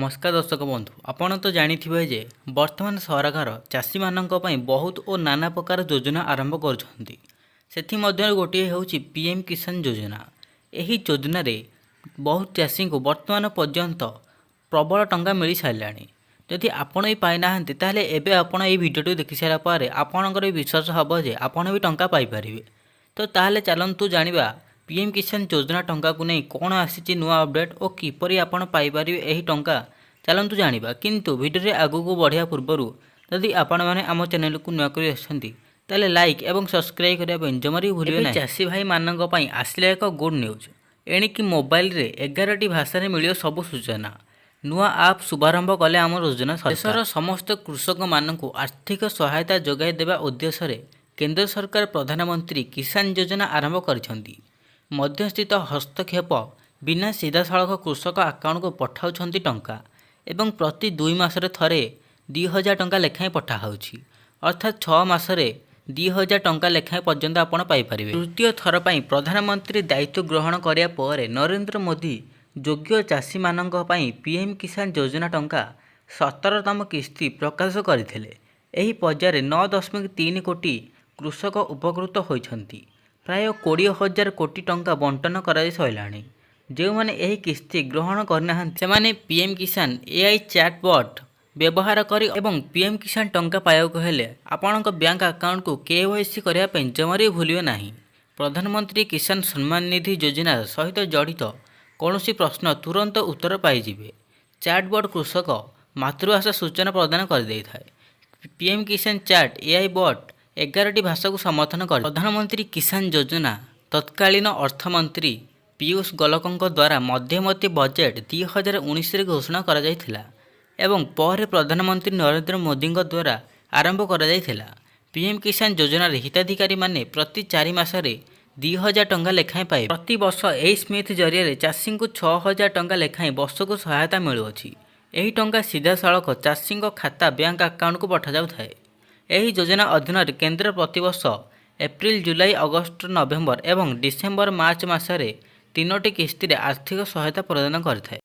नमस्कार दर्शक बंधु आपण तो जानिथिबे जे वर्तमान सरकार चाषी मानक पई बहुत और नाना प्रकार योजना आरंभ करछंती। सेथि मध्य गोटे होउची पीएम किसान योजना। एही योजना रे बहुत चाषी को वर्तमान पर्यंत प्रबल टंका मिल साराणी। जदि आपण भी पाई नाहंती ताले एबे आपण ए वीडियो देखि सारा पारे आपणकर विश्वास हबो जे आपण भी टंका पाई परिबे। तो ताले चलंतु जानिबा पीएम किसान योजना टंका को नहीं कौन आसी नुआ अपडेट और किपरि आपण पाई परिबे एही टंका चलंतु जानिबा। किंतु वीडियो रे आगु को बढ़िया पूर्वरु यदि आपण माने आम चैनल को नुआ करी आछंती ताले लाइक एवं सब्सक्राइब करिया पे जमारी भूलिबे नाही। चाषी भाई मानक पई आसिला एक गुड न्यूज एणिकी मोबाइल रे 11टी भाषा रे मिलियो सब सूचना। नुआ आप शुभारंभ कले आम योजना देशर समस्त कृषक मानक आर्थिक सहायता जोगाई देवा उद्देश्य रे केंद्र सरकार प्रधानमंत्री किसान योजना आरंभ करिसेंती। मध्यस्थित हस्तक्षेप बिना सीधा सड़क कृषक आकाउंट को पठाउछंती टंका एवं प्रति 2 मासरे थरे 2000 टंका लेखाएं पठाउछि। अर्थात 6 मासरे 2000 टंका लेखाएं पर्यंत आपण पाई परिबे। तृतीय थर पई प्रधानमंत्री दायित्व ग्रहण करिया परे नरेंद्र मोदी योग्य चाषी मानक पई पीएम किसान योजना टंका 17तम किस्ती प्रकाश करथिले। एही पर्याୟରେ 9.3 कोटी कृषक उपकृत होइछंती। प्राय 20,000 कोटी टंका बंटन कराई सैलाणी। जो माने एही किस्ती ग्रहण करना से माने पीएम किसान एआई चैटबॉट व्यवहार करी एवं पीएम किसान टंका पाइबाक हेले आपणक बैंक अकाउंट को केवाईसी करिया पे जमारी भूलिबे नाही। प्रधानमंत्री किसान सम्मान निधि योजना सहित जड़ित कौनसी प्रश्न तुरंत उत्तर पाइजिबे। चैटबॉट कृषक मातृभाषा सूचना प्रदान कर देई थाए। पीएम किसान चैट एआई बॉट 11टी भाषा को समर्थन कर। प्रधानमंत्री किसान योजना तत्कालीन अर्थमंत्री पीयूष गोलकଙ୍କ द्वारा मध्यवर्ती बजेट 2019 रे घोषणा करा जायथिला एवं पर प्रधानमंत्री नरेंद्र मोदी द्वारा आरंभ करा जायथिला। पीएम किसान योजना रे हिताधिकारी माने प्रति 4 मासरे 2000 टंका लेखाएं पाए। प्रति वर्ष एही स्मिथ जरिए चाषी को 6000 टंका लेखाएं वर्ष को सहायता मिलुअछि। एही टंका सीधा सड़क चाषी खाता बैंक अकाउंट को पठा जाउथाय। एही योजना अधीन केंद्र प्रतिवर्ष एप्रिल जुलाई अगस्त नवेम्बर एवं डिसेम्बर मार्च मासरे 3टी किस्ती आर्थिक सहायता प्रदान करथाय।